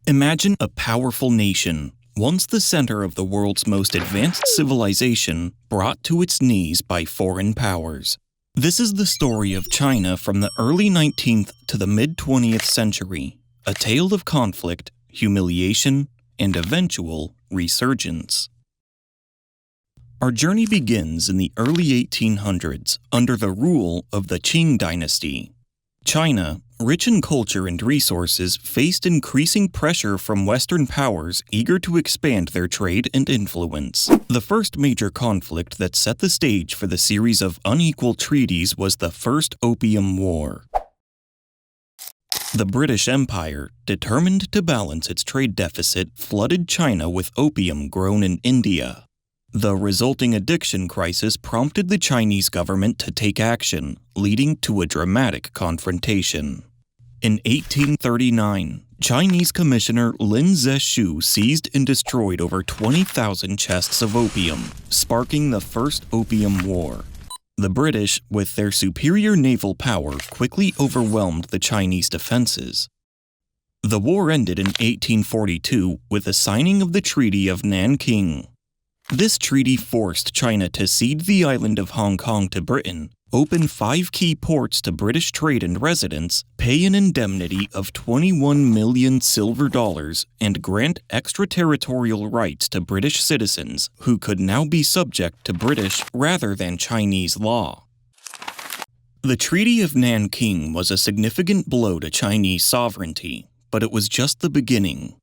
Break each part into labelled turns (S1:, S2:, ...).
S1: Imagine a powerful nation, once the center of the world's most advanced civilization, brought to its knees by foreign powers. This is the story of China from the early 19th to the mid-20th century, a tale of conflict, humiliation, and eventual resurgence. Our journey begins in the early 1800s under the rule of the Qing dynasty. China, rich in culture and resources, faced increasing pressure from Western powers eager to expand their trade and influence. The first major conflict that set the stage for the series of unequal treaties was the First Opium War. The British Empire, determined to balance its trade deficit, flooded China with opium grown in India. The resulting addiction crisis prompted the Chinese government to take action, leading to a dramatic confrontation. In 1839, Chinese Commissioner Lin Zexu seized and destroyed over 20,000 chests of opium, sparking the First Opium War. The British, with their superior naval power, quickly overwhelmed the Chinese defenses. The war ended in 1842 with the signing of the Treaty of Nanking. This treaty forced China to cede the island of Hong Kong to Britain, open 5 key ports to British trade and residents, pay an indemnity of 21 million silver dollars, and grant extraterritorial rights to British citizens who could now be subject to British rather than Chinese law. The Treaty of Nanking was a significant blow to Chinese sovereignty, but it was just the beginning.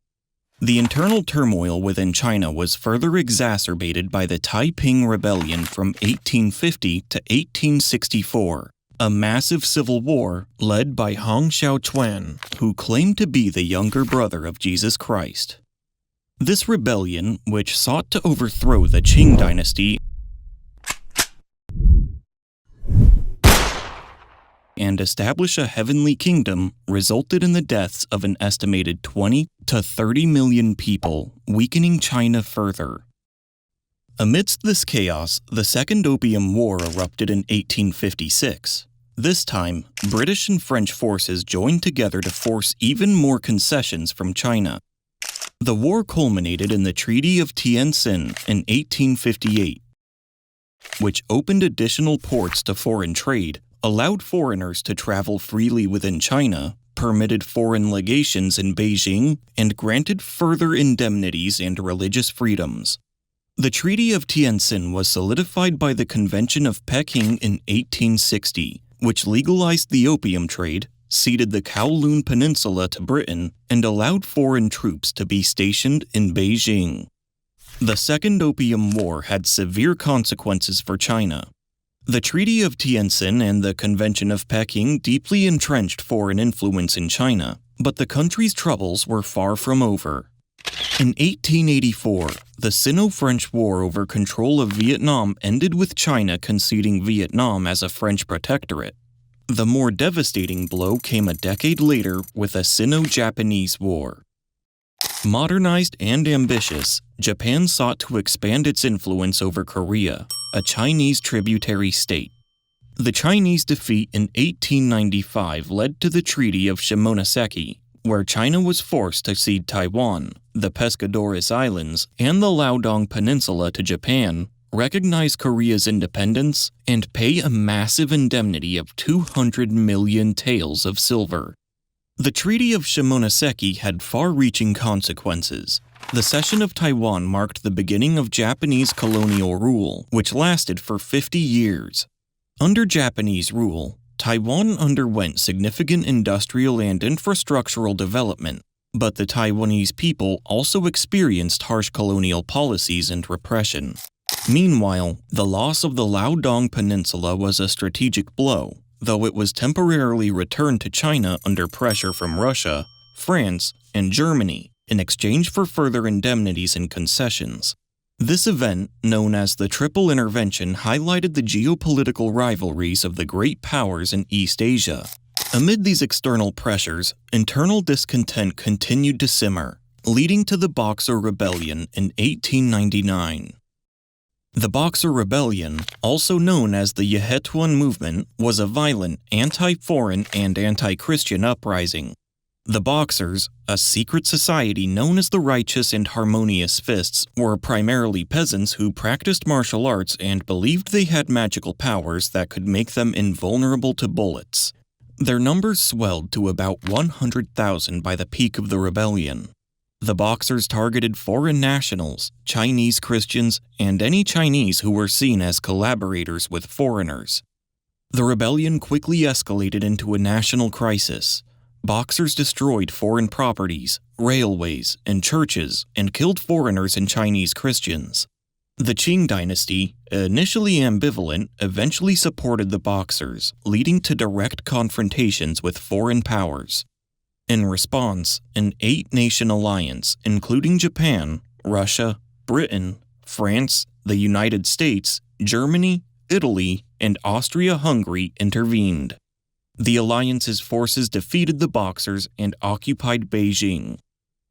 S1: The internal turmoil within China was further exacerbated by the Taiping Rebellion from 1850 to 1864, a massive civil war led by Hong Xiaochuan, who claimed to be the younger brother of Jesus Christ. This rebellion, which sought to overthrow the Qing dynasty and establish a heavenly kingdom, resulted in the deaths of an estimated 20 to 30 million people, weakening China further. Amidst this chaos, the Second Opium War erupted in 1856. This time, British and French forces joined together to force even more concessions from China. The war culminated in the Treaty of Tientsin in 1858, which opened additional ports to foreign trade, allowed foreigners to travel freely within China, permitted foreign legations in Beijing, and granted further indemnities and religious freedoms. The Treaty of Tientsin was solidified by the Convention of Peking in 1860, which legalized the opium trade, ceded the Kowloon Peninsula to Britain, and allowed foreign troops to be stationed in Beijing. The Second Opium War had severe consequences for China. The Treaty of Tientsin and the Convention of Peking deeply entrenched foreign influence in China, but the country's troubles were far from over. In 1884, the Sino-French War over control of Vietnam ended with China conceding Vietnam as a French protectorate. The more devastating blow came a decade later with the Sino-Japanese War. Modernized and ambitious, Japan sought to expand its influence over Korea, a Chinese tributary state. The Chinese defeat in 1895 led to the Treaty of Shimonoseki, where China was forced to cede Taiwan, the Pescadores Islands, and the Liaodong Peninsula to Japan, recognize Korea's independence, and pay a massive indemnity of 200 million taels of silver. The Treaty of Shimonoseki had far-reaching consequences. The cession of Taiwan marked the beginning of Japanese colonial rule, which lasted for 50 years. Under Japanese rule, Taiwan underwent significant industrial and infrastructural development, but the Taiwanese people also experienced harsh colonial policies and repression. Meanwhile, the loss of the Liaodong Peninsula was a strategic blow, though it was temporarily returned to China under pressure from Russia, France, and Germany in exchange for further indemnities and concessions. This event, known as the Triple Intervention, highlighted the geopolitical rivalries of the great powers in East Asia. Amid these external pressures, internal discontent continued to simmer, leading to the Boxer Rebellion in 1899. The Boxer Rebellion, also known as the Yehetuan movement, was a violent, anti-foreign and anti-Christian uprising. The Boxers, a secret society known as the Righteous and Harmonious Fists, were primarily peasants who practiced martial arts and believed they had magical powers that could make them invulnerable to bullets. Their numbers swelled to about 100,000 by the peak of the rebellion. The Boxers targeted foreign nationals, Chinese Christians, and any Chinese who were seen as collaborators with foreigners. The rebellion quickly escalated into a national crisis. Boxers destroyed foreign properties, railways, and churches, and killed foreigners and Chinese Christians. The Qing dynasty, initially ambivalent, eventually supported the Boxers, leading to direct confrontations with foreign powers. In response, an 8-nation alliance, including Japan, Russia, Britain, France, the United States, Germany, Italy, and Austria-Hungary intervened. The alliance's forces defeated the Boxers and occupied Beijing.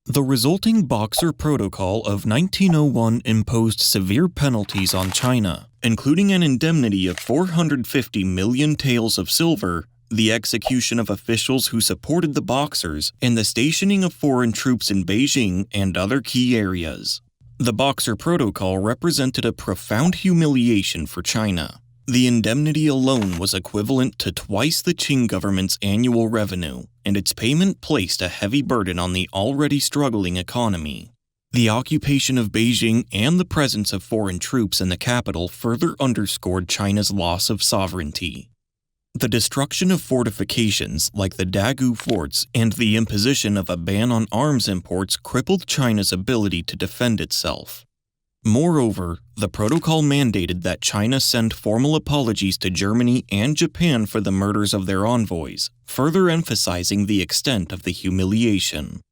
S1: The resulting Boxer Protocol of 1901 imposed severe penalties on China, including an indemnity of 450 million taels of silver, the execution of officials who supported the Boxers, and the stationing of foreign troops in Beijing and other key areas. The Boxer Protocol represented a profound humiliation for China. The indemnity alone was equivalent to twice the Qing government's annual revenue, and its payment placed a heavy burden on the already struggling economy. The occupation of Beijing and the presence of foreign troops in the capital further underscored China's loss of sovereignty. The destruction of fortifications like the Dagu forts and the imposition of a ban on arms imports crippled China's ability to defend itself. Moreover, the protocol mandated that China send formal apologies to Germany and Japan for the murders of their envoys, further emphasizing the extent of the humiliation.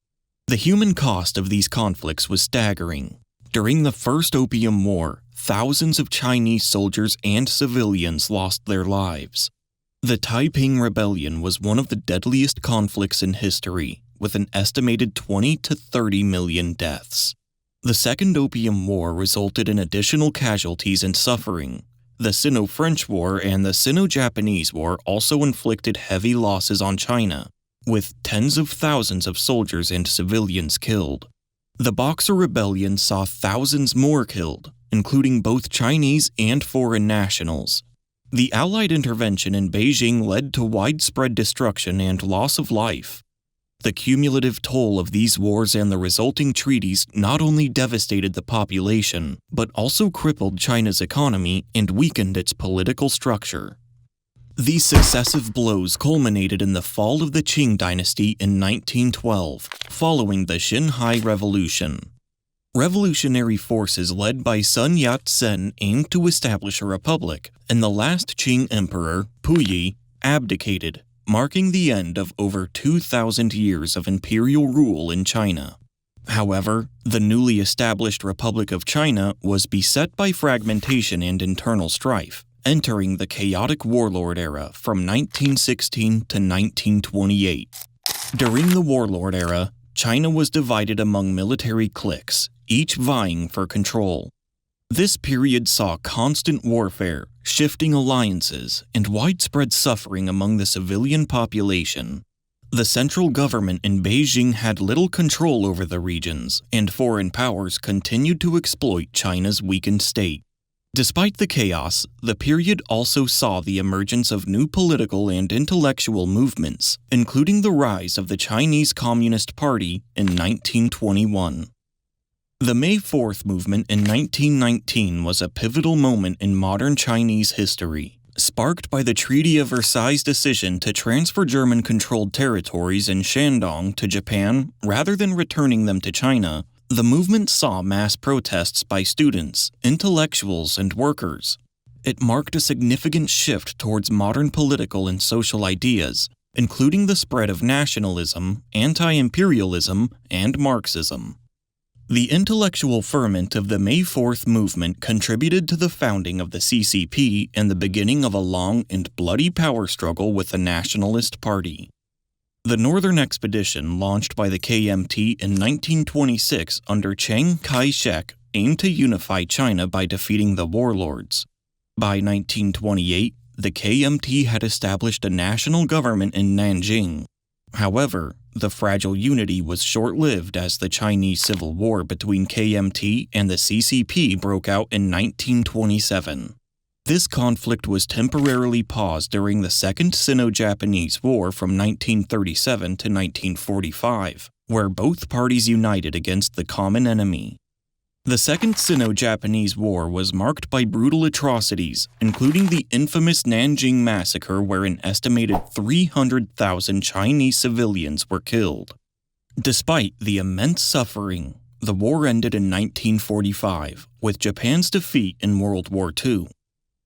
S1: The human cost of these conflicts was staggering. During the First Opium War, thousands of Chinese soldiers and civilians lost their lives. The Taiping Rebellion was one of the deadliest conflicts in history, with an estimated 20 to 30 million deaths. The Second Opium War resulted in additional casualties and suffering. The Sino-French War and the Sino-Japanese War also inflicted heavy losses on China, with tens of thousands of soldiers and civilians killed. The Boxer Rebellion saw thousands more killed, including both Chinese and foreign nationals. The Allied intervention in Beijing led to widespread destruction and loss of life. The cumulative toll of these wars and the resulting treaties not only devastated the population, but also crippled China's economy and weakened its political structure. These successive blows culminated in the fall of the Qing dynasty in 1912, following the Xinhai Revolution. Revolutionary forces led by Sun Yat-sen aimed to establish a republic, and the last Qing emperor, Puyi, abdicated, marking the end of over 2,000 years of imperial rule in China. However, the newly established Republic of China was beset by fragmentation and internal strife, entering the chaotic Warlord Era from 1916 to 1928. During the Warlord Era, China was divided among military cliques, each vying for control. This period saw constant warfare, shifting alliances, and widespread suffering among the civilian population. The central government in Beijing had little control over the regions, and foreign powers continued to exploit China's weakened state. Despite the chaos, the period also saw the emergence of new political and intellectual movements, including the rise of the Chinese Communist Party in 1921. The May 4th movement in 1919 was a pivotal moment in modern Chinese history. Sparked by the Treaty of Versailles' decision to transfer German-controlled territories in Shandong to Japan rather than returning them to China, the movement saw mass protests by students, intellectuals, and workers. It marked a significant shift towards modern political and social ideas, including the spread of nationalism, anti-imperialism, and Marxism. The intellectual ferment of the May 4th movement contributed to the founding of the CCP and the beginning of a long and bloody power struggle with the Nationalist Party. The Northern Expedition, launched by the KMT in 1926 under Chiang Kai-shek, aimed to unify China by defeating the warlords. By 1928, the KMT had established a national government in Nanjing. However, the fragile unity was short-lived as the Chinese Civil War between KMT and the CCP broke out in 1927. This conflict was temporarily paused during the Second Sino-Japanese War from 1937 to 1945, where both parties united against the common enemy. The Second Sino-Japanese War was marked by brutal atrocities, including the infamous Nanjing Massacre where an estimated 300,000 Chinese civilians were killed. Despite the immense suffering, the war ended in 1945, with Japan's defeat in World War II.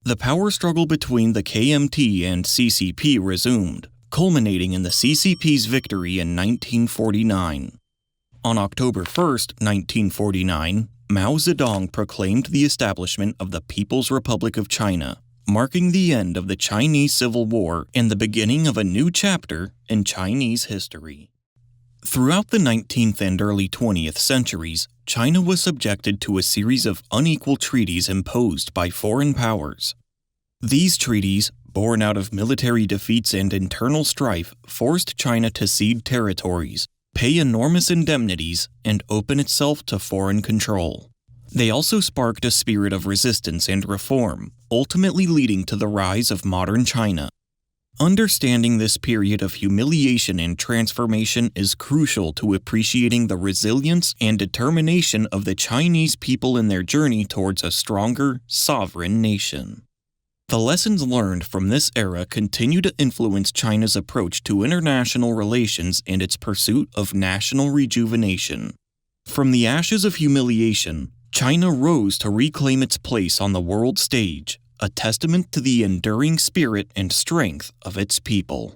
S1: The power struggle between the KMT and CCP resumed, culminating in the CCP's victory in 1949. On October 1, 1949, Mao Zedong proclaimed the establishment of the People's Republic of China, marking the end of the Chinese Civil War and the beginning of a new chapter in Chinese history. Throughout the 19th and early 20th centuries, China was subjected to a series of unequal treaties imposed by foreign powers. These treaties, born out of military defeats and internal strife, forced China to cede territories, pay enormous indemnities, and open itself to foreign control. They also sparked a spirit of resistance and reform, ultimately leading to the rise of modern China. Understanding this period of humiliation and transformation is crucial to appreciating the resilience and determination of the Chinese people in their journey towards a stronger, sovereign nation. The lessons learned from this era continue to influence China's approach to international relations and its pursuit of national rejuvenation. From the ashes of humiliation, China rose to reclaim its place on the world stage, a testament to the enduring spirit and strength of its people.